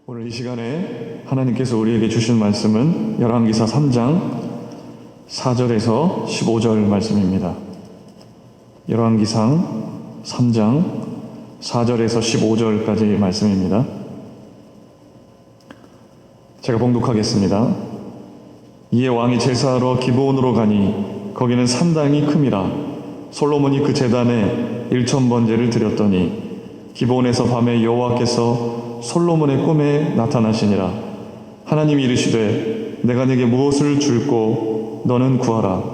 오늘 이 시간에 하나님께서 우리에게 주신 말씀은 열왕기사 3장 4절에서 15절 말씀입니다. 열왕기상 3장 4절에서 15절까지 말씀입니다. 제가 봉독하겠습니다. 이에 왕이 제사하러 기브온으로 가니 거기는 산당이 큼이라. 솔로몬이 그 제단에 1000번제를 드렸더니 기브온에서 밤에 여호와께서 솔로몬의 꿈에 나타나시니라. 하나님이 이르시되 내가 네게 무엇을 줄꼬 너는 구하라.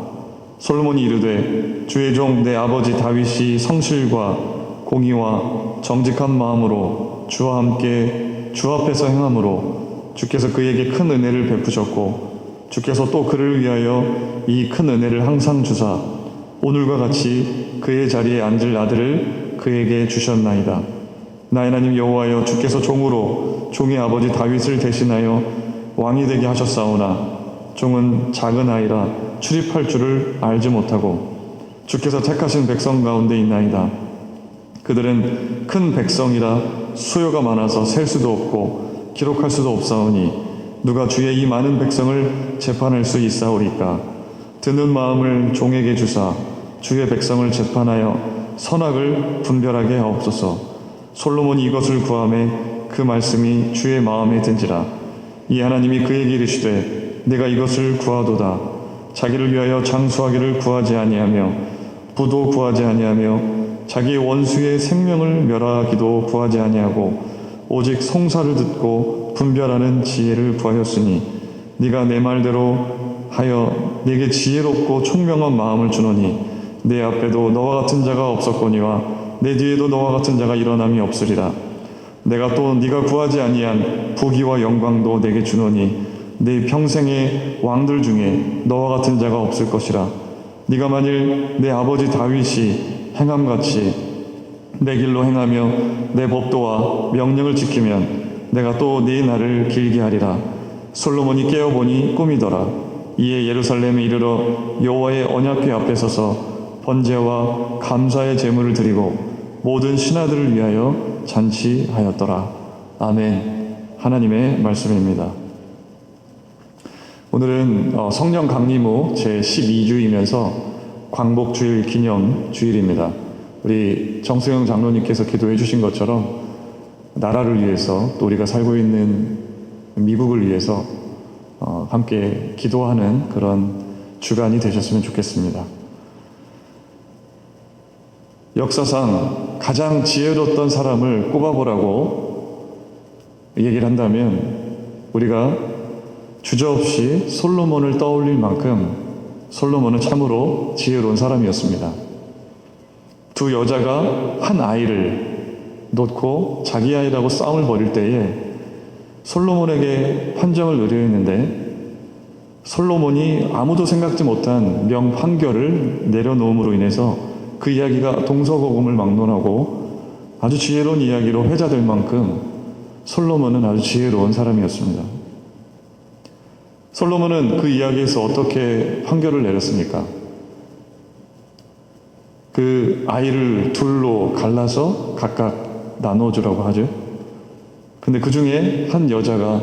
솔로몬이 이르되 주의 종 내 아버지 다윗이 성실과 공의와 정직한 마음으로 주와 함께 주 앞에서 행함으로 주께서 그에게 큰 은혜를 베푸셨고 주께서 또 그를 위하여 이 큰 은혜를 항상 주사 오늘과 같이 그의 자리에 앉을 아들을 그에게 주셨나이다. 나의 하나님 여호와여, 주께서 종으로 종의 아버지 다윗을 대신하여 왕이 되게 하셨사오나 종은 작은 아이라 출입할 줄을 알지 못하고 주께서 택하신 백성 가운데 있나이다. 그들은 큰 백성이라 수요가 많아서 셀 수도 없고 기록할 수도 없사오니 누가 주의 이 많은 백성을 재판할 수 있사오리까? 드는 마음을 종에게 주사 주의 백성을 재판하여 선악을 분별하게 하옵소서. 솔로몬이 이것을 구하매 그 말씀이 주의 마음에 든지라. 이 하나님이 그에게 이르시되 내가 이것을 구하도다. 자기를 위하여 장수하기를 구하지 아니하며 부도 구하지 아니하며 자기의 원수의 생명을 멸하기도 구하지 아니하고 오직 송사를 듣고 분별하는 지혜를 구하였으니 네가 내 말대로 하여 네게 지혜롭고 총명한 마음을 주노니 내 앞에도 너와 같은 자가 없었거니와 내 뒤에도 너와 같은 자가 일어남이 없으리라. 내가 또 네가 구하지 아니한 부귀와 영광도 내게 주노니 내 평생의 왕들 중에 너와 같은 자가 없을 것이라. 네가 만일 내 아버지 다윗이 행함같이 내 길로 행하며 내 법도와 명령을 지키면 내가 또 네 날을 길게 하리라. 솔로몬이 깨어보니 꿈이더라. 이에 예루살렘에 이르러 여호와의 언약궤 앞에 서서 번제와 감사의 제물을 드리고 모든 신하들을 위하여 잔치하였더라. 아멘. 하나님의 말씀입니다. 오늘은 성령 강림 후 제12주이면서 광복주일 기념 주일입니다. 우리 정수영 장로님께서 기도해 주신 것처럼 나라를 위해서 또 우리가 살고 있는 미국을 위해서 함께 기도하는 그런 주간이 되셨으면 좋겠습니다. 역사상 가장 지혜로웠던 사람을 꼽아보라고 얘기를 한다면 우리가 주저없이 솔로몬을 떠올릴 만큼 솔로몬은 참으로 지혜로운 사람이었습니다. 두 여자가 한 아이를 놓고 자기 아이라고 싸움을 벌일 때에 솔로몬에게 판정을 의뢰했는데 솔로몬이 아무도 생각지 못한 명판결을 내려놓음으로 인해서 그 이야기가 동서고금을 막론하고 아주 지혜로운 이야기로 회자될 만큼 솔로몬은 아주 지혜로운 사람이었습니다. 솔로몬은 그 이야기에서 어떻게 판결을 내렸습니까? 그 아이를 둘로 갈라서 각각 나눠주라고 하죠. 근데 그 중에 한 여자가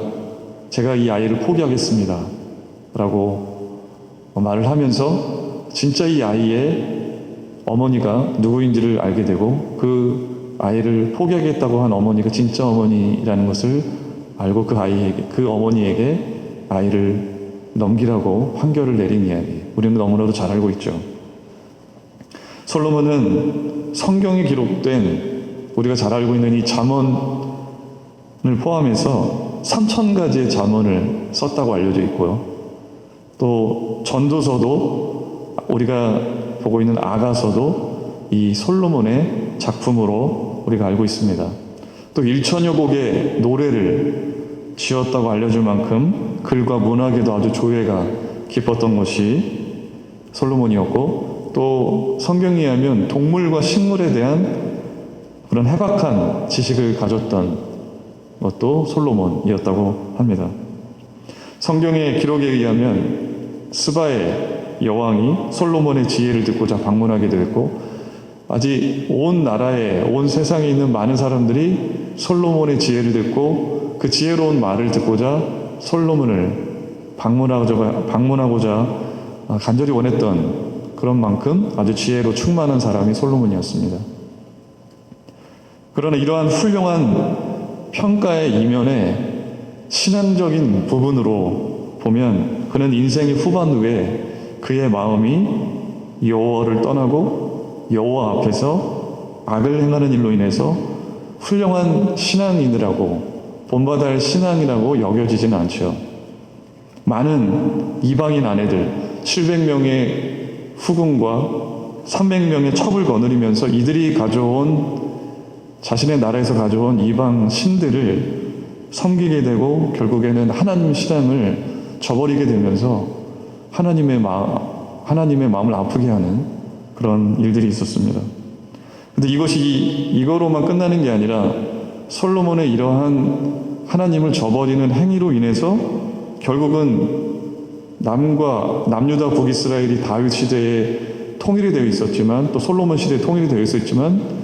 제가 이 아이를 포기하겠습니다 라고 말을 하면서 진짜 이 아이의 어머니가 누구인지를 알게 되고 그 아이를 포기하겠다고 한 어머니가 진짜 어머니라는 것을 알고 그 어머니에게 아이를 넘기라고 판결을 내린 이야기. 우리는 너무나도 잘 알고 있죠. 솔로몬은 성경에 기록된 우리가 잘 알고 있는 이 잠언을 포함해서 3000가지의 잠언을 썼다고 알려져 있고요. 또 전도서도 우리가 보고 있는 아가서도 이 솔로몬의 작품으로 우리가 알고 있습니다. 또 1000여 곡의 노래를 지었다고 알려줄 만큼 글과 문학에도 아주 조예가 깊었던 것이 솔로몬이었고 또 성경에 의하면 동물과 식물에 대한 그런 해박한 지식을 가졌던 것도 솔로몬이었다고 합니다. 성경의 기록에 의하면 스바의 여왕이 솔로몬의 지혜를 듣고자 방문하게 되었고 아직 온 나라에 온 세상에 있는 많은 사람들이 솔로몬의 지혜를 듣고 그 지혜로운 말을 듣고자 솔로몬을 방문하고자 간절히 원했던 그런 만큼 아주 지혜로 충만한 사람이 솔로몬이었습니다. 그러나 이러한 훌륭한 평가의 이면에 신앙적인 부분으로 보면 그는 인생의 후반 후에 그의 마음이 여호와를 떠나고 여호와 앞에서 악을 행하는 일로 인해서 훌륭한 신앙인이라고 본받아야 할 신앙이라고 여겨지지는 않죠. 많은 이방인 아내들 700명의 후궁과 300명의 첩을 거느리면서 이들이 자신의 나라에서 가져온 이방 신들을 섬기게 되고 결국에는 하나님 신앙을 저버리게 되면서 하나님의 마음을 아프게 하는 그런 일들이 있었습니다. 근데 이거로만 끝나는 게 아니라 솔로몬의 이러한 하나님을 저버리는 행위로 인해서 결국은 남유다 북이스라엘이 다윗 시대에 통일이 되어 있었지만 또 솔로몬 시대에 통일이 되어 있었지만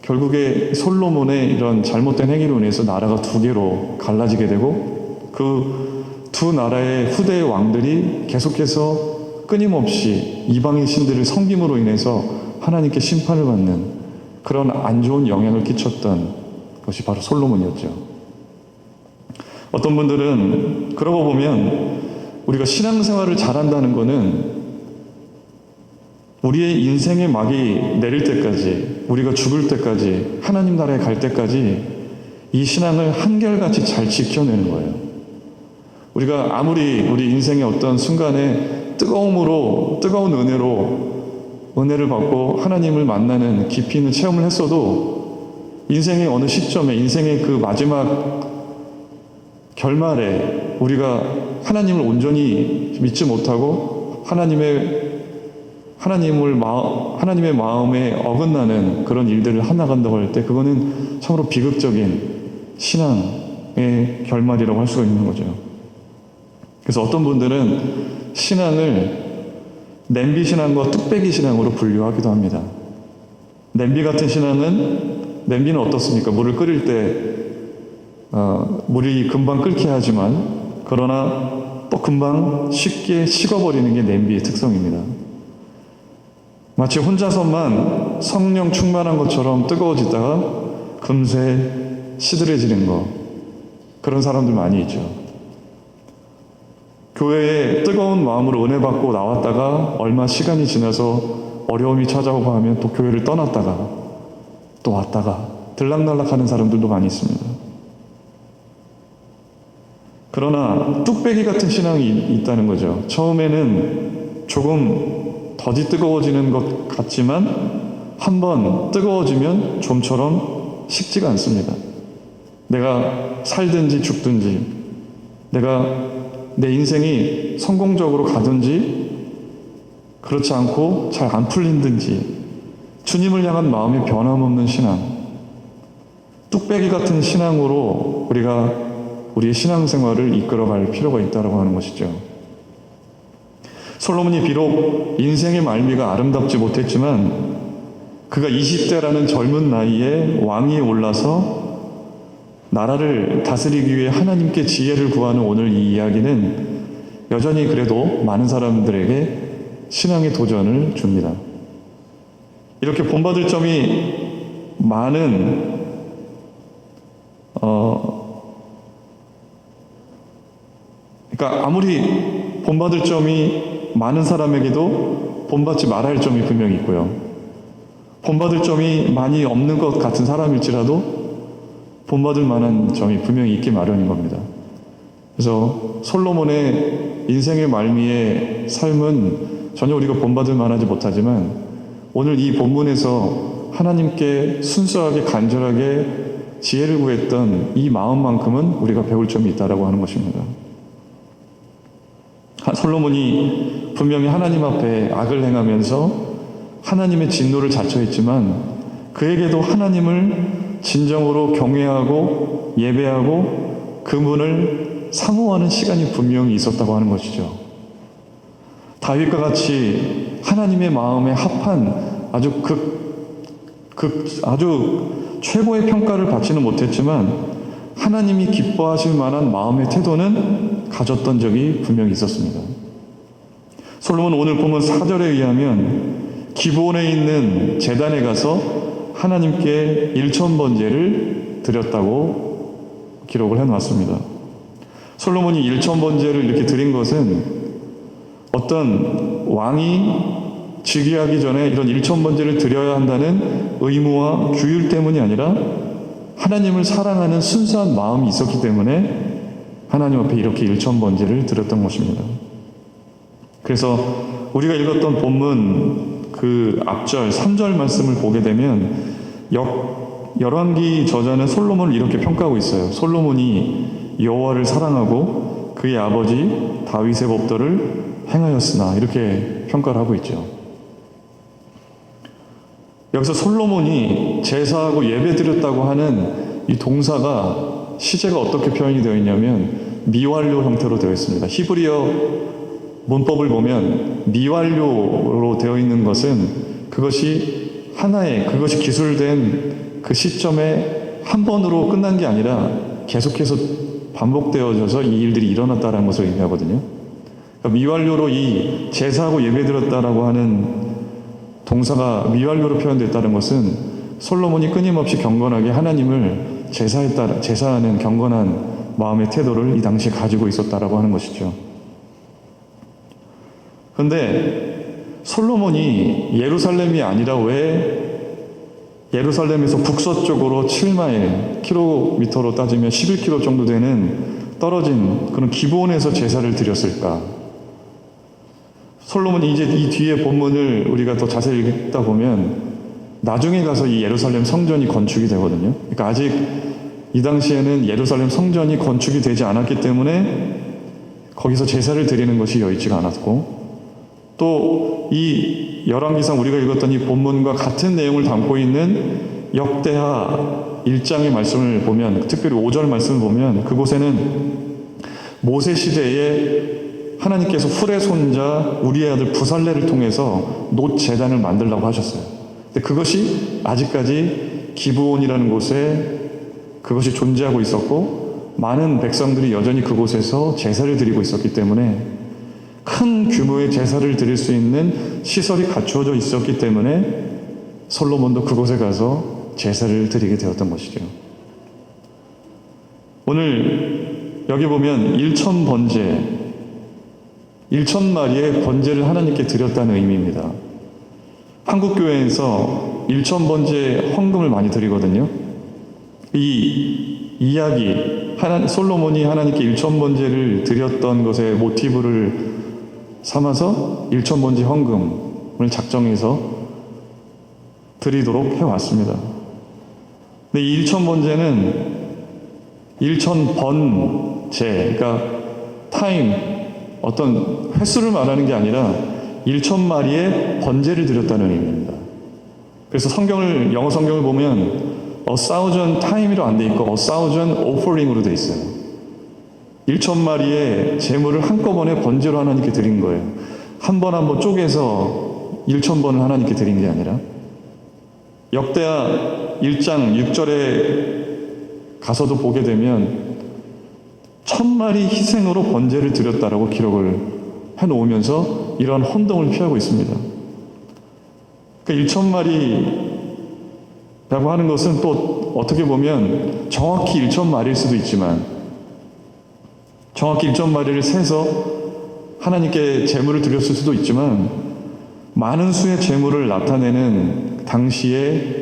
결국에 솔로몬의 이런 잘못된 행위로 인해서 나라가 두 개로 갈라지게 되고 그 두 나라의 후대의 왕들이 계속해서 끊임없이 이방의 신들을 섬김으로 인해서 하나님께 심판을 받는 그런 안 좋은 영향을 끼쳤던 것이 바로 솔로몬이었죠. 어떤 분들은 그러고 보면 우리가 신앙생활을 잘한다는 것은 우리의 인생의 막이 내릴 때까지, 우리가 죽을 때까지, 하나님 나라에 갈 때까지 이 신앙을 한결같이 잘 지켜내는 거예요. 우리가 아무리 우리 인생의 어떤 순간에 뜨거운 은혜를 받고 하나님을 만나는 깊이 있는 체험을 했어도 인생의 어느 시점에, 인생의 그 마지막 결말에 우리가 하나님을 온전히 믿지 못하고 하나님의 마음에 어긋나는 그런 일들을 하나간다고 할 때 그거는 참으로 비극적인 신앙의 결말이라고 할 수가 있는 거죠. 그래서 어떤 분들은 신앙을 냄비 신앙과 뚝배기 신앙으로 분류하기도 합니다. 냄비 같은 신앙은, 냄비는 어떻습니까? 물을 끓일 때 물이 금방 끓게 하지만 그러나 또 금방 쉽게 식어버리는 게 냄비의 특성입니다. 마치 혼자서만 성령 충만한 것처럼 뜨거워지다가 금세 시들해지는 것, 그런 사람들 많이 있죠. 교회에 뜨거운 마음으로 은혜 받고 나왔다가 얼마 시간이 지나서 어려움이 찾아오고 하면 또 교회를 떠났다가 또 왔다가 들락날락 하는 사람들도 많이 있습니다. 그러나 뚝배기 같은 신앙이 있다는 거죠. 처음에는 조금 더디 뜨거워지는 것 같지만 한번 뜨거워지면 좀처럼 식지가 않습니다. 내가 살든지 죽든지, 내가 내 인생이 성공적으로 가든지 그렇지 않고 잘 안 풀린든지 주님을 향한 마음의 변함없는 신앙, 뚝배기 같은 신앙으로 우리가 우리의 신앙생활을 이끌어갈 필요가 있다고 하는 것이죠. 솔로몬이 비록 인생의 말미가 아름답지 못했지만 그가 20대라는 젊은 나이에 왕위에 올라서 나라를 다스리기 위해 하나님께 지혜를 구하는 오늘 이 이야기는 여전히 그래도 많은 사람들에게 신앙의 도전을 줍니다. 이렇게 본받을 점이 많은 그러니까 아무리 본받을 점이 많은 사람에게도 본받지 말아야 할 점이 분명히 있고요. 본받을 점이 많이 없는 것 같은 사람일지라도 본받을 만한 점이 분명히 있기 마련인 겁니다. 그래서 솔로몬의 인생의 말미의 삶은 전혀 우리가 본받을 만하지 못하지만 오늘 이 본문에서 하나님께 순수하게 간절하게 지혜를 구했던 이 마음만큼은 우리가 배울 점이 있다라고 하는 것입니다. 솔로몬이 분명히 하나님 앞에 악을 행하면서 하나님의 진노를 자처했지만 그에게도 하나님을 진정으로 경외하고 예배하고 그분을 사모하는 시간이 분명히 있었다고 하는 것이죠. 다윗과 같이 하나님의 마음에 합한 아주 최고의 평가를 받지는 못했지만 하나님이 기뻐하실 만한 마음의 태도는 가졌던 적이 분명히 있었습니다. 솔로몬 오늘 보면 4절에 의하면 기브온에 있는 제단에 가서 하나님께 1000번제를 드렸다고 기록을 해놨습니다. 솔로몬이 1000번제를 이렇게 드린 것은 어떤 왕이 즉위하기 전에 이런 1000번제를 드려야 한다는 의무와 규율 때문이 아니라 하나님을 사랑하는 순수한 마음이 있었기 때문에 하나님 앞에 이렇게 1000번제를 드렸던 것입니다. 그래서 우리가 읽었던 본문 그 앞절 3절 말씀을 보게 되면 열왕기 저자는 솔로몬을 이렇게 평가하고 있어요. 솔로몬이 여호와를 사랑하고 그의 아버지 다윗의 법도를 행하였으나, 이렇게 평가를 하고 있죠. 여기서 솔로몬이 제사하고 예배 드렸다고 하는 이 동사가 시제가 어떻게 표현이 되어 있냐면 미완료 형태로 되어 있습니다. 히브리어 문법을 보면 미완료로 되어 있는 것은 그것이 그것이 기술된 그 시점에 한 번으로 끝난 게 아니라 계속해서 반복되어져서 이 일들이 일어났다는 것을 의미하거든요. 그러니까 미완료로 이 제사하고 예배 드렸다라고 하는 동사가 미완료로 표현됐다는 것은 솔로몬이 끊임없이 경건하게 하나님을 제사하는 경건한 마음의 태도를 이 당시에 가지고 있었다라고 하는 것이죠. 그런데 솔로몬이 예루살렘이 아니라 왜 예루살렘에서 북서쪽으로 7마일, 킬로미터로 따지면 11km 정도 되는 떨어진 그런 기브온에서 제사를 드렸을까? 솔로몬이 이제 이 뒤에 본문을 우리가 더 자세히 읽다 보면 나중에 가서 이 예루살렘 성전이 건축이 되거든요. 그러니까 아직 이 당시에는 예루살렘 성전이 건축이 되지 않았기 때문에 거기서 제사를 드리는 것이 여의치가 않았고, 또 이 열왕기상 우리가 읽었던 이 본문과 같은 내용을 담고 있는 역대하 1장의 말씀을 보면, 특별히 5절 말씀을 보면 그곳에는 모세 시대에 하나님께서 훌의 손자 우리의 아들 부살레를 통해서 놋 제단을 만들라고 하셨어요. 근데 그것이 아직까지 기브온이라는 곳에 그것이 존재하고 있었고, 많은 백성들이 여전히 그곳에서 제사를 드리고 있었기 때문에 큰 규모의 제사를 드릴 수 있는 시설이 갖추어져 있었기 때문에 솔로몬도 그곳에 가서 제사를 드리게 되었던 것이죠. 오늘 여기 보면 1000마리의 번제를 하나님께 드렸다는 의미입니다. 한국교회에서 1000번제 헌금을 많이 드리거든요. 이 이야기, 솔로몬이 하나님께 1000번제를 드렸던 것의 모티브를 삼아서 1000번제 헌금을 작정해서 드리도록 해왔습니다. 근데 이 1000번제는 1000번제, 그러니까 타임, 어떤 횟수를 말하는 게 아니라 1000마리의 번제를 드렸다는 의미입니다. 그래서 영어 성경을 보면 a thousand time이로 안 돼 있고 a thousand offering으로 돼 있어요. 1000마리의 제물을 한꺼번에 번제로 하나님께 드린 거예요. 한 번 한 번 쪼개서 1000번을 하나님께 드린 게 아니라, 역대하 1장 6절에 가서도 보게 되면 1000마리 희생으로 번제를 드렸다라고 기록을 해놓으면서 이러한 혼동을 피하고 있습니다. 그러니까 1000마리라고 하는 것은 또 어떻게 보면 정확히 1000마리일 수도 있지만, 정확히 1000마리를 세서 하나님께 제물을 드렸을 수도 있지만, 많은 수의 제물을 나타내는 당시의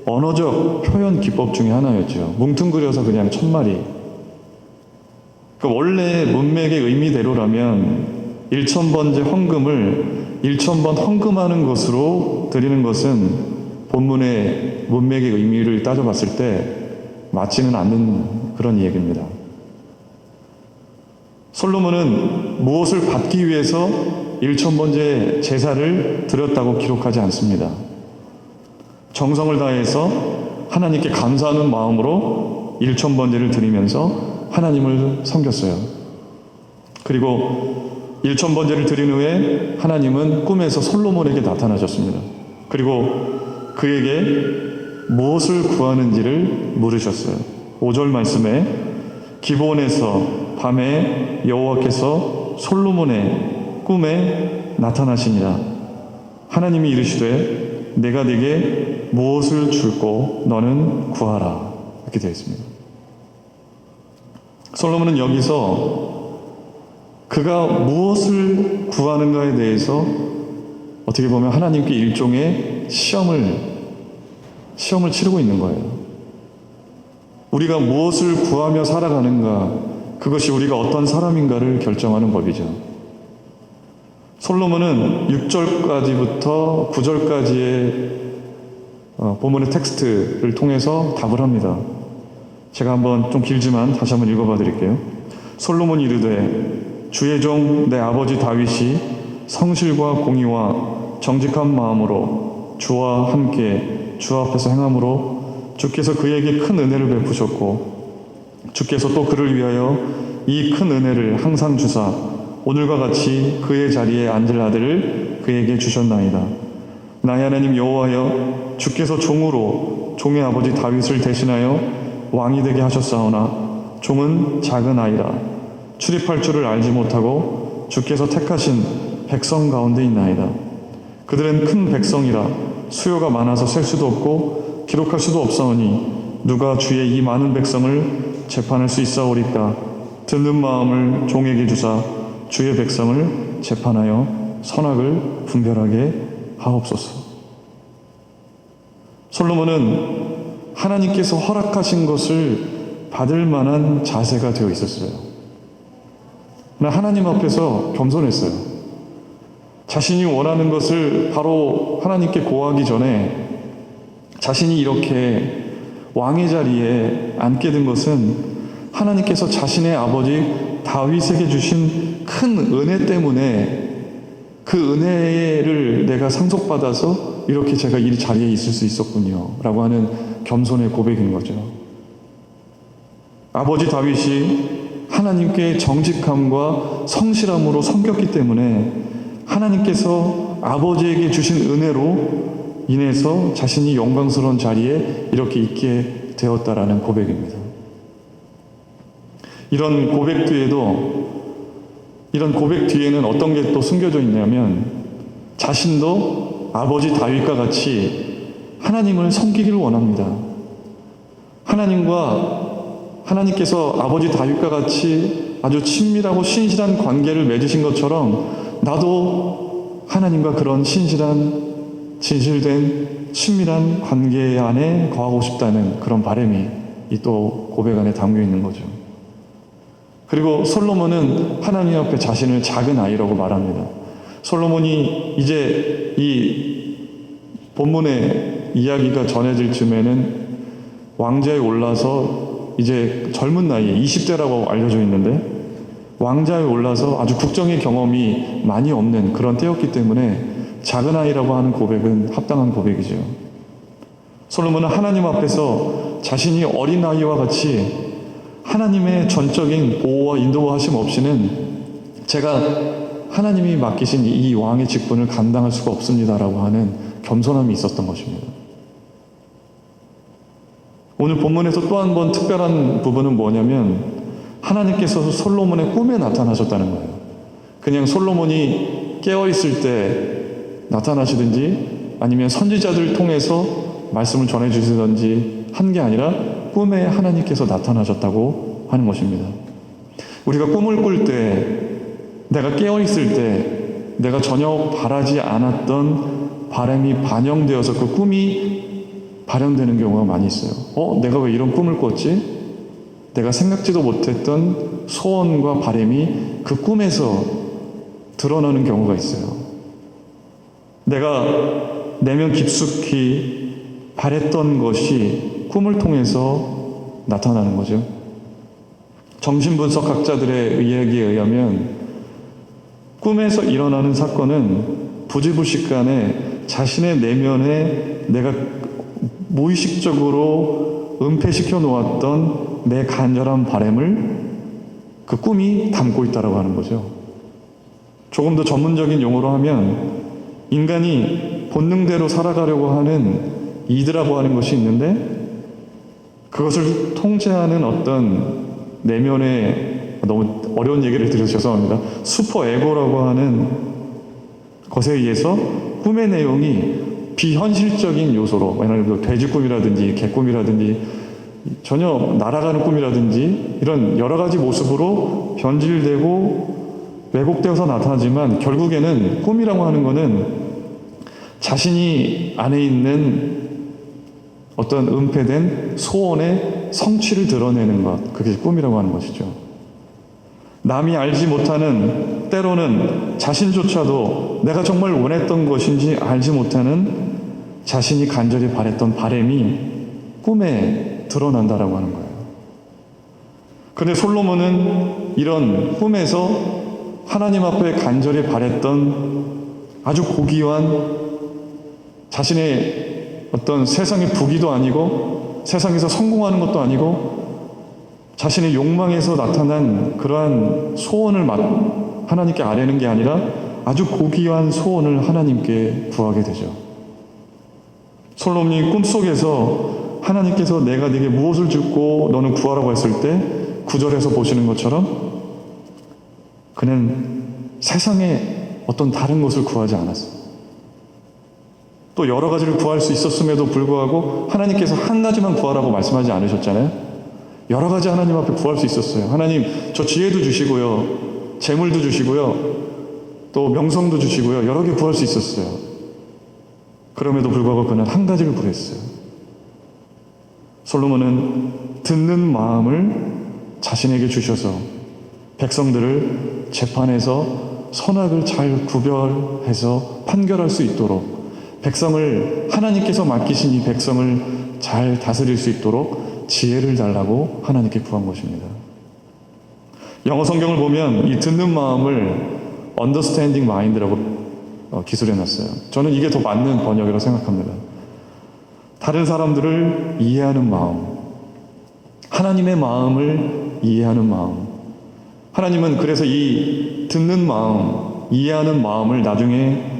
언어적 표현 기법 중에 하나였죠. 뭉뚱그려서 그냥 1000마리. 그러니까 원래 문맥의 의미대로라면 1000번제 헌금을 1000번 헌금하는 것으로 드리는 것은 본문의 문맥의 의미를 따져봤을 때 맞지는 않는 그런 이야기입니다. 솔로몬은 무엇을 받기 위해서 1000번제 제사를 드렸다고 기록하지 않습니다. 정성을 다해서 하나님께 감사하는 마음으로 1000번제를 드리면서 하나님을 섬겼어요. 그리고 1000번제를 드린 후에 하나님은 꿈에서 솔로몬에게 나타나셨습니다. 그리고 그에게 무엇을 구하는지를 물으셨어요. 5절 말씀에 기브온에서 밤에 여호와께서 솔로몬의 꿈에 나타나시니라. 하나님이 이르시되 내가 네게 무엇을 줄꼬 너는 구하라. 이렇게 되어 있습니다. 솔로몬은 여기서 그가 무엇을 구하는가에 대해서 어떻게 보면 하나님께 일종의 시험을 치르고 있는 거예요. 우리가 무엇을 구하며 살아가는가, 그것이 우리가 어떤 사람인가를 결정하는 법이죠. 솔로몬은 6절까지부터 9절까지의 본문의 텍스트를 통해서 답을 합니다. 제가 한번 좀 길지만 다시 한번 읽어봐 드릴게요. 솔로몬이 이르되 주의 종 내 아버지 다윗이 성실과 공의와 정직한 마음으로 주와 함께 주 앞에서 행함으로 주께서 그에게 큰 은혜를 베푸셨고 주께서 또 그를 위하여 이 큰 은혜를 항상 주사 오늘과 같이 그의 자리에 앉을 아들을 그에게 주셨나이다. 나의 하나님 여호와여 주께서 종으로 종의 아버지 다윗을 대신하여 왕이 되게 하셨사오나 종은 작은 아이라 출입할 줄을 알지 못하고 주께서 택하신 백성 가운데 있나이다. 그들은 큰 백성이라 수요가 많아서 셀 수도 없고 기록할 수도 없사오니 누가 주의 이 많은 백성을 재판할 수 있사오리까. 듣는 마음을 종에게 주사 주의 백성을 재판하여 선악을 분별하게 하옵소서. 솔로몬은 하나님께서 허락하신 것을 받을 만한 자세가 되어 있었어요. 그러나 하나님 앞에서 겸손했어요. 자신이 원하는 것을 바로 하나님께 고하기 전에 자신이 이렇게 왕의 자리에 앉게 된 것은 하나님께서 자신의 아버지 다윗에게 주신 큰 은혜 때문에 그 은혜를 내가 상속받아서 이렇게 제가 이 자리에 있을 수 있었군요 라고 하는 겸손의 고백인 거죠. 아버지 다윗이 하나님께 정직함과 성실함으로 섬겼기 때문에 하나님께서 아버지에게 주신 은혜로 인해서 자신이 영광스러운 자리에 이렇게 있게 되었다라는 고백입니다. 이런 고백 뒤에는 어떤 게 또 숨겨져 있냐면 자신도 아버지 다윗과 같이 하나님을 섬기기를 원합니다. 하나님께서 아버지 다윗과 같이 아주 친밀하고 신실한 관계를 맺으신 것처럼 나도 하나님과 그런 신실한 진실된 친밀한 관계 안에 거하고 싶다는 그런 바람이 이 또 고백 안에 담겨 있는 거죠. 그리고 솔로몬은 하나님 앞에 자신을 작은 아이라고 말합니다. 솔로몬이 이제 이 본문의 이야기가 전해질 즈음에는 왕좌에 올라서 이제 젊은 나이에 20대라고 알려져 있는데 왕좌에 올라서 아주 국정의 경험이 많이 없는 그런 때였기 때문에 작은 아이라고 하는 고백은 합당한 고백이죠. 솔로몬은 하나님 앞에서 자신이 어린 아이와 같이 하나님의 전적인 보호와 인도하심 없이는 제가 하나님이 맡기신 이 왕의 직분을 감당할 수가 없습니다라고 하는 겸손함이 있었던 것입니다. 오늘 본문에서 또 한 번 특별한 부분은 뭐냐면 하나님께서 솔로몬의 꿈에 나타나셨다는 거예요. 그냥 솔로몬이 깨어있을 때 나타나시든지 아니면 선지자들을 통해서 말씀을 전해주시든지 한 게 아니라 꿈에 하나님께서 나타나셨다고 하는 것입니다. 우리가 꿈을 꿀 때, 내가 깨어있을 때 내가 전혀 바라지 않았던 바람이 반영되어서 그 꿈이 발현되는 경우가 많이 있어요. 내가 왜 이런 꿈을 꿨지? 내가 생각지도 못했던 소원과 바람이 그 꿈에서 드러나는 경우가 있어요. 내가 내면 깊숙이 바랬던 것이 꿈을 통해서 나타나는 거죠. 정신분석학자들의 이야기에 의하면 꿈에서 일어나는 사건은 부지불식간에 자신의 내면에 내가 무의식적으로 은폐시켜 놓았던 내 간절한 바람을 그 꿈이 담고 있다고 하는 거죠. 조금 더 전문적인 용어로 하면 인간이 본능대로 살아가려고 하는 이드라고 하는 것이 있는데 그것을 통제하는 어떤 내면의, 너무 어려운 얘기를 드려서 죄송합니다, 슈퍼 에고라고 하는 것에 의해서 꿈의 내용이 비현실적인 요소로, 왜냐하면 돼지 꿈이라든지 개 꿈이라든지 전혀 날아가는 꿈이라든지 이런 여러 가지 모습으로 변질되고 왜곡되어서 나타나지만, 결국에는 꿈이라고 하는 것은 자신이 안에 있는 어떤 은폐된 소원의 성취를 드러내는 것, 그게 꿈이라고 하는 것이죠. 남이 알지 못하는, 때로는 자신조차도 내가 정말 원했던 것인지 알지 못하는 자신이 간절히 바랬던 바람이 꿈에 드러난다라고 하는 거예요. 그런데 솔로몬은 이런 꿈에서 하나님 앞에 간절히 바랬던 아주 고귀한, 자신의 어떤 세상의 부귀도 아니고 세상에서 성공하는 것도 아니고 자신의 욕망에서 나타난 그러한 소원을 하나님께 아뢰는 게 아니라 아주 고귀한 소원을 하나님께 구하게 되죠. 솔로몬이 꿈속에서 하나님께서 내가 네게 무엇을 줍고 너는 구하라고 했을 때 9절에서 보시는 것처럼 그는 세상에 어떤 다른 것을 구하지 않았어요. 또 여러 가지를 구할 수 있었음에도 불구하고 하나님께서 한 가지만 구하라고 말씀하지 않으셨잖아요. 여러 가지 하나님 앞에 구할 수 있었어요. 하나님, 저 지혜도 주시고요, 재물도 주시고요, 또 명성도 주시고요, 여러 개 구할 수 있었어요. 그럼에도 불구하고 그는 한 가지를 구했어요. 솔로몬은 듣는 마음을 자신에게 주셔서 백성들을 재판에서 선악을 잘 구별해서 판결할 수 있도록, 백성을, 하나님께서 맡기신 이 백성을 잘 다스릴 수 있도록 지혜를 달라고 하나님께 구한 것입니다. 영어 성경을 보면 이 듣는 마음을 understanding mind라고 기술해놨어요. 저는 이게 더 맞는 번역이라고 생각합니다. 다른 사람들을 이해하는 마음, 하나님의 마음을 이해하는 마음. 하나님은 그래서 이 듣는 마음, 이해하는 마음을 나중에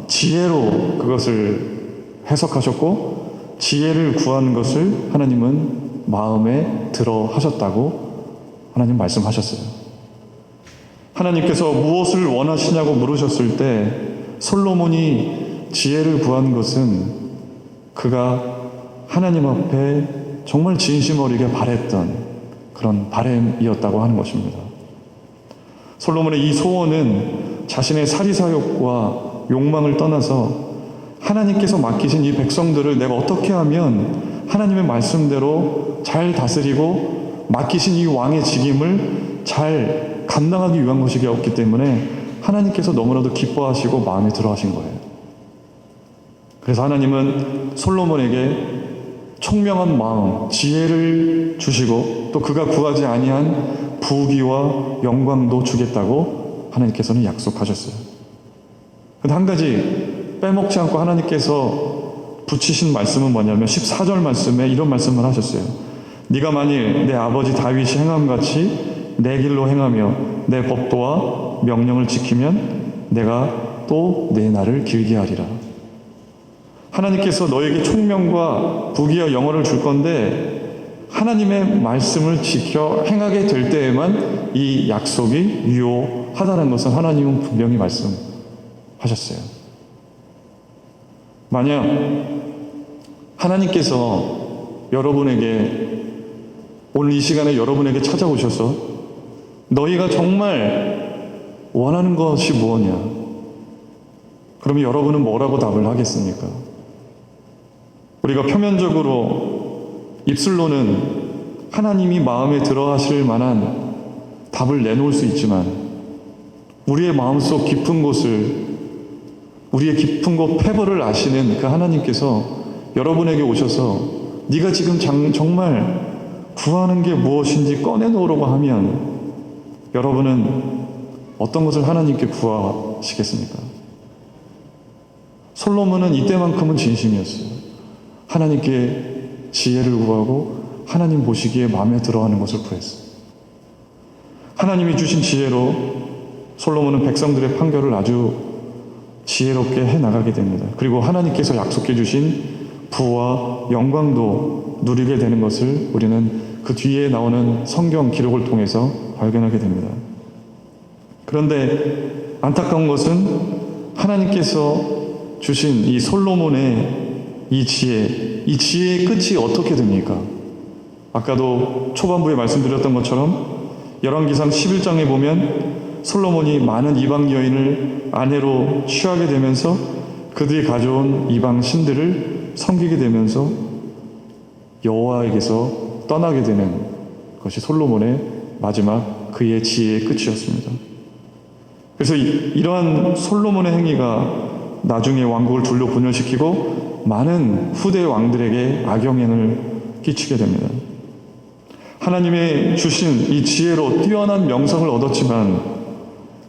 지혜로 그것을 해석하셨고, 지혜를 구하는 것을 하나님은 마음에 들어 하셨다고 하나님 말씀하셨어요. 하나님께서 무엇을 원하시냐고 물으셨을 때 솔로몬이 지혜를 구한 것은 그가 하나님 앞에 정말 진심 어리게 바랬던 그런 바람이었다고 하는 것입니다. 솔로몬의 이 소원은 자신의 사리사욕과 욕망을 떠나서 하나님께서 맡기신 이 백성들을 내가 어떻게 하면 하나님의 말씀대로 잘 다스리고 맡기신 이 왕의 직임을 잘 감당하기 위한 것이었기 때문에 하나님께서 너무나도 기뻐하시고 마음에 들어 하신 거예요. 그래서 하나님은 솔로몬에게 총명한 마음, 지혜를 주시고 또 그가 구하지 아니한 부귀와 영광도 주겠다고 하나님께서는 약속하셨어요. 근데 한 가지 빼먹지 않고 하나님께서 붙이신 말씀은 뭐냐면 14절 말씀에 이런 말씀을 하셨어요. 네가 만일 내 아버지 다윗이 행함같이 내 길로 행하며 내 법도와 명령을 지키면 내가 또 내 날을 길게 하리라. 하나님께서 너에게 총명과 부귀와 영어를 줄 건데 하나님의 말씀을 지켜 행하게 될 때에만 이 약속이 유효하다는 것은 하나님은 분명히 말씀하셨어요. 만약 하나님께서 여러분에게 오늘 이 시간에 여러분에게 찾아오셔서 너희가 정말 원하는 것이 무엇이냐? 그러면 여러분은 뭐라고 답을 하겠습니까? 우리가 표면적으로 입술로는 하나님이 마음에 들어 하실 만한 답을 내놓을 수 있지만 우리의 마음속 깊은 곳을, 우리의 깊은 곳 패버를 아시는 그 하나님께서 여러분에게 오셔서 네가 지금 정말 구하는 게 무엇인지 꺼내놓으라고 하면 여러분은 어떤 것을 하나님께 구하시겠습니까? 솔로몬은 이때만큼은 진심이었어요. 하나님께 지혜를 구하고 하나님 보시기에 마음에 들어하는 것을 구했어요. 하나님이 주신 지혜로 솔로몬은 백성들의 판결을 아주 지혜롭게 해나가게 됩니다. 그리고 하나님께서 약속해 주신 부와 영광도 누리게 되는 것을 우리는 그 뒤에 나오는 성경 기록을 통해서 발견하게 됩니다. 그런데 안타까운 것은 하나님께서 주신 이 솔로몬의 이 지혜의 끝이 어떻게 됩니까? 아까도 초반부에 말씀드렸던 것처럼 열왕기상 11장에 보면 솔로몬이 많은 이방 여인을 아내로 취하게 되면서 그들이 가져온 이방 신들을 섬기게 되면서 여호와에게서 떠나게 되는 것이 솔로몬의 마지막 그의 지혜의 끝이었습니다. 그래서 이러한 솔로몬의 행위가 나중에 왕국을 둘로 분열시키고 많은 후대 왕들에게 악영향을 끼치게 됩니다. 하나님의 주신 이 지혜로 뛰어난 명성을 얻었지만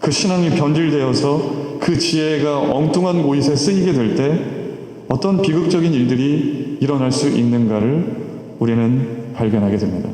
그 신앙이 변질되어서 그 지혜가 엉뚱한 곳에 쓰이게 될 때 어떤 비극적인 일들이 일어날 수 있는가를 우리는 발견하게 됩니다.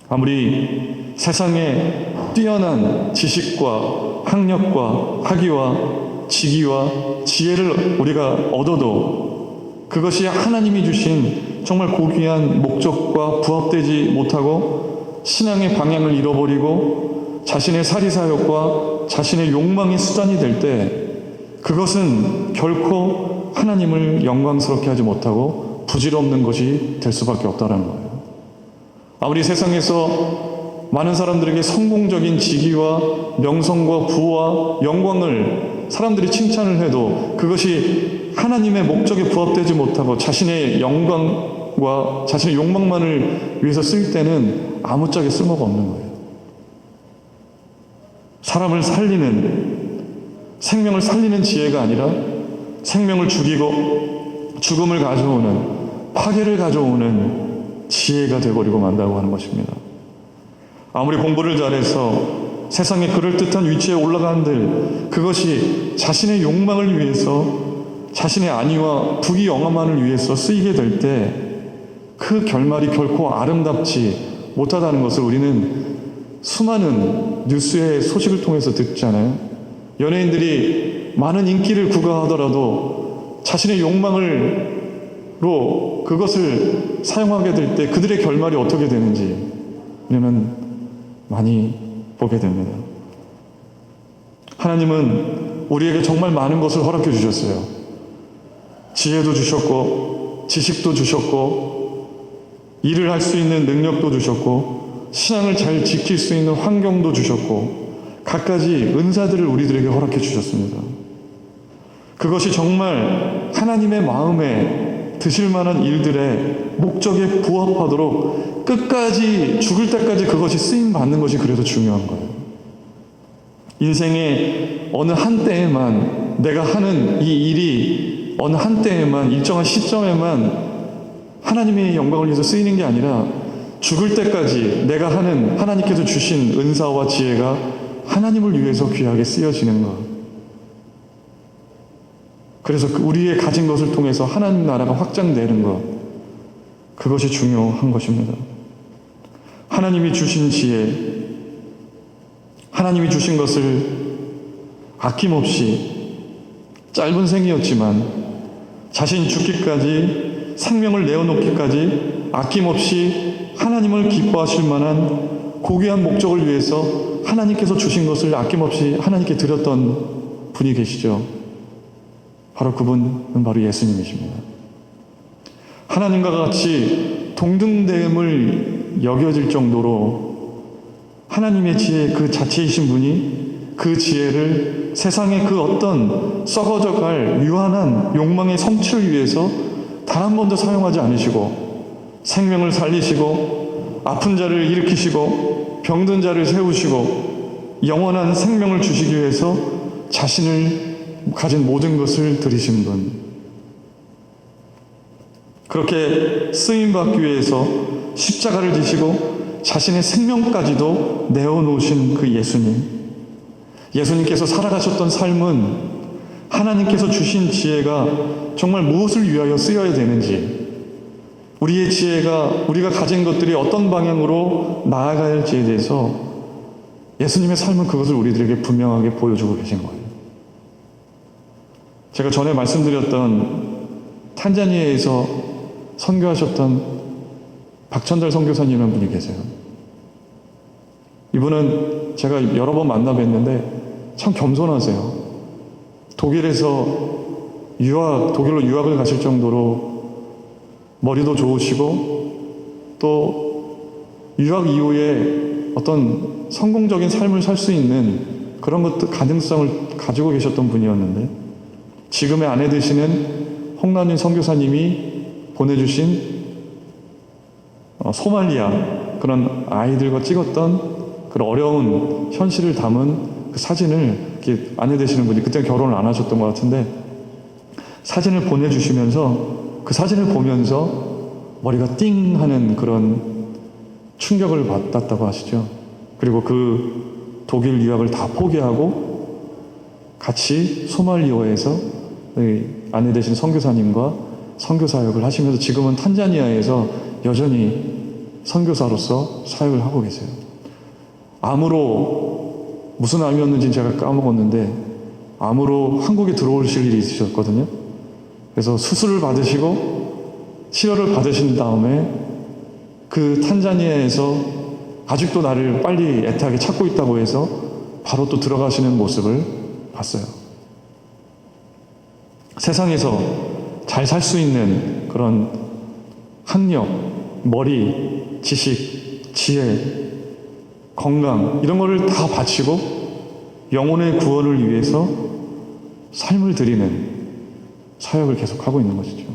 아무리 세상에 뛰어난 지식과 학력과 학위와 직위와 지혜를 우리가 얻어도 그것이 하나님이 주신 정말 고귀한 목적과 부합되지 못하고 신앙의 방향을 잃어버리고 자신의 사리사욕과 자신의 욕망의 수단이 될 때 그것은 결코 하나님을 영광스럽게 하지 못하고 부질없는 것이 될 수밖에 없다는 거예요. 아무리 세상에서 많은 사람들에게 성공적인 직위와 명성과 부와 영광을 사람들이 칭찬을 해도 그것이 하나님의 목적에 부합되지 못하고 자신의 영광과 자신의 욕망만을 위해서 쓸 때는 아무짝에 쓸모가 없는 거예요. 사람을 살리는, 생명을 살리는 지혜가 아니라 생명을 죽이고 죽음을 가져오는, 파괴를 가져오는 지혜가 되어버리고 만다고 하는 것입니다. 아무리 공부를 잘해서 세상에 그럴듯한 위치에 올라간들 그것이 자신의 욕망을 위해서 자신의 안위와 부귀 영화만을 위해서 쓰이게 될 때 그 결말이 결코 아름답지 못하다는 것을 우리는 수많은 뉴스의 소식을 통해서 듣잖아요. 연예인들이 많은 인기를 구가하더라도 자신의 욕망으로 그것을 사용하게 될 때 그들의 결말이 어떻게 되는지 우리는 많이 보게 됩니다. 하나님은 우리에게 정말 많은 것을 허락해 주셨어요. 지혜도 주셨고 지식도 주셨고 일을 할 수 있는 능력도 주셨고 신앙을 잘 지킬 수 있는 환경도 주셨고 갖가지 은사들을 우리들에게 허락해 주셨습니다. 그것이 정말 하나님의 마음에 드실 만한 일들의 목적에 부합하도록 끝까지 죽을 때까지 그것이 쓰임 받는 것이 그래도 중요한 거예요. 인생의 어느 한때에만 내가 하는 이 일이 어느 한때에만 일정한 시점에만 하나님의 영광을 위해서 쓰이는 게 아니라 죽을 때까지 내가 하는 하나님께서 주신 은사와 지혜가 하나님을 위해서 귀하게 쓰여지는 것. 그래서 우리의 가진 것을 통해서 하나님 나라가 확장되는 것. 그것이 중요한 것입니다. 하나님이 주신 지혜, 하나님이 주신 것을 아낌없이 짧은 생이었지만 자신 죽기까지 생명을 내어놓기까지 아낌없이 하나님을 기뻐하실 만한 고귀한 목적을 위해서 하나님께서 주신 것을 아낌없이 하나님께 드렸던 분이 계시죠. 바로 그분은 바로 예수님이십니다. 하나님과 같이 동등됨을 여겨질 정도로 하나님의 지혜 그 자체이신 분이 그 지혜를 세상의 그 어떤 썩어져갈 유한한 욕망의 성취를 위해서 단 한 번도 사용하지 않으시고 생명을 살리시고 아픈 자를 일으키시고 병든 자를 세우시고 영원한 생명을 주시기 위해서 자신을 가진 모든 것을 드리신 분. 그렇게 쓰임받기 위해서 십자가를 지시고 자신의 생명까지도 내어놓으신 그 예수님. 예수님께서 살아가셨던 삶은 하나님께서 주신 지혜가 정말 무엇을 위하여 쓰여야 되는지, 우리의 지혜가, 우리가 가진 것들이 어떤 방향으로 나아가야 할지에 대해서 예수님의 삶은 그것을 우리들에게 분명하게 보여주고 계신 거예요. 제가 전에 말씀드렸던 탄자니아에서 선교하셨던 박천달 선교사님이라는 분이 계세요. 이분은 제가 여러 번 만나 뵀는데 참 겸손하세요. 독일로 유학을 가실 정도로 머리도 좋으시고 또 유학 이후에 어떤 성공적인 삶을 살 수 있는 그런 것도 가능성을 가지고 계셨던 분이었는데 지금의 아내 되시는 홍남윤 선교사님이 보내주신 소말리아 그런 아이들과 찍었던 그런 어려운 현실을 담은 그 사진을 이렇게 아내 되시는 분이 그때 결혼을 안 하셨던 것 같은데 사진을 보내주시면서 그 사진을 보면서 머리가 띵 하는 그런 충격을 받았다고 하시죠. 그리고 그 독일 유학을 다 포기하고 같이 소말리아에서 아내 되신 선교사님과 선교 사역을 하시면서 지금은 탄자니아에서 여전히 선교사로서 사역을 하고 계세요. 암으로 무슨 암이었는지 제가 까먹었는데 암으로 한국에 들어오실 일이 있으셨거든요. 그래서 수술을 받으시고 치료를 받으신 다음에 그 탄자니아에서 아직도 나를 빨리 애타게 찾고 있다고 해서 바로 또 들어가시는 모습을 봤어요. 세상에서 잘 살 수 있는 그런 학력, 머리, 지식, 지혜, 건강 이런 거를 다 바치고 영혼의 구원을 위해서 삶을 드리는 사역을 계속하고 있는 것이죠.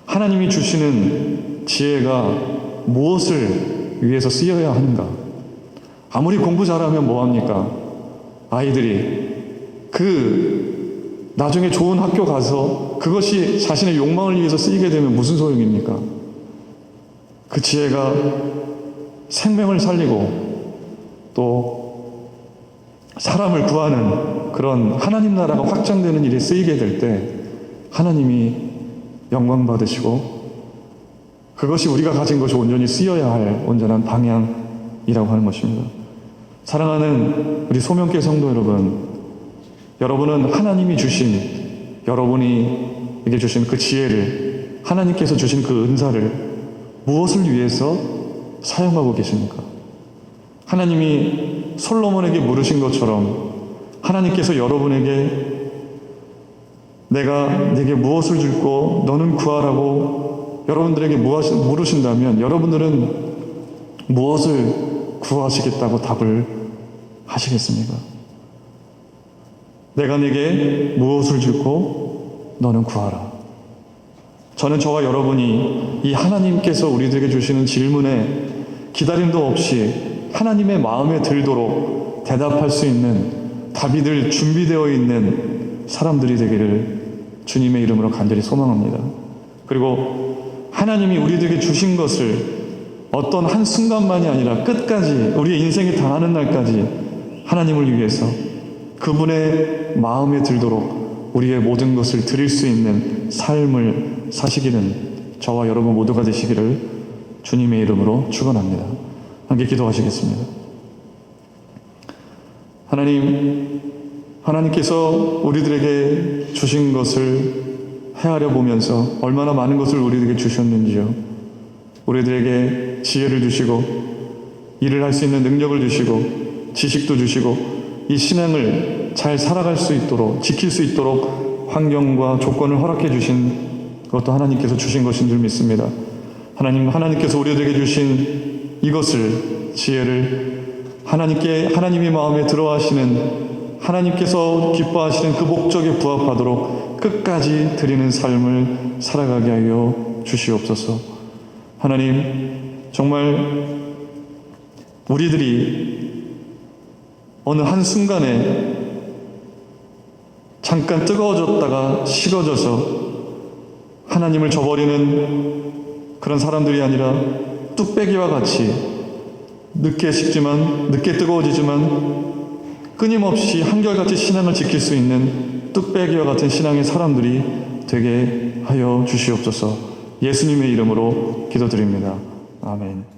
하나님이 주시는 지혜가 무엇을 위해서 쓰여야 하는가? 아무리 공부 잘하면 뭐합니까? 아이들이 나중에 좋은 학교 가서 그것이 자신의 욕망을 위해서 쓰이게 되면 무슨 소용입니까? 그 지혜가 생명을 살리고 또 사람을 구하는 그런 하나님 나라가 확장되는 일에 쓰이게 될 때 하나님이 영광 받으시고 그것이 우리가 가진 것이 온전히 쓰여야 할 온전한 방향이라고 하는 것입니다. 사랑하는 우리 소명교 성도 여러분, 여러분은 하나님이 주신 여러분이 주신 그 지혜를 하나님께서 주신 그 은사를 무엇을 위해서 사용하고 계십니까? 하나님이 솔로몬에게 물으신 것처럼 하나님께서 여러분에게 내가 네게 무엇을 줄고 너는 구하라고 여러분들에게 물으신다면 여러분들은 무엇을 구하시겠다고 답을 하시겠습니까? 내가 네게 무엇을 줄고 너는 구하라. 저는 저와 여러분이 이 하나님께서 우리들에게 주시는 질문에 기다림도 없이 하나님의 마음에 들도록 대답할 수 있는 답이 늘 준비되어 있는 사람들이 되기를 주님의 이름으로 간절히 소망합니다. 그리고 하나님이 우리들에게 주신 것을 어떤 한 순간만이 아니라 끝까지 우리의 인생이 다하는 날까지 하나님을 위해서 그분의 마음에 들도록 우리의 모든 것을 드릴 수 있는 삶을 사시기는 저와 여러분 모두가 되시기를 주님의 이름으로 축원합니다. 함께 기도하시겠습니다. 하나님께서 우리들에게 주신 것을 헤아려 보면서 얼마나 많은 것을 우리들에게 주셨는지요. 우리들에게 지혜를 주시고 일을 할 수 있는 능력을 주시고 지식도 주시고 이 신앙을 잘 살아갈 수 있도록 지킬 수 있도록 환경과 조건을 허락해 주신 그것도 하나님께서 주신 것인 줄 믿습니다. 하나님께서 우리들에게 주신 이것을 지혜를 하나님이 마음에 들어하시는 하나님께서 기뻐하시는 그 목적에 부합하도록 끝까지 드리는 삶을 살아가게 하여 주시옵소서. 하나님, 정말 우리들이 어느 한순간에 잠깐 뜨거워졌다가 식어져서 하나님을 저버리는 그런 사람들이 아니라 뚝배기와 같이 늦게 식지만 늦게 뜨거워지지만 끊임없이 한결같이 신앙을 지킬 수 있는 뚝배기와 같은 신앙의 사람들이 되게 하여 주시옵소서. 예수님의 이름으로 기도드립니다. 아멘.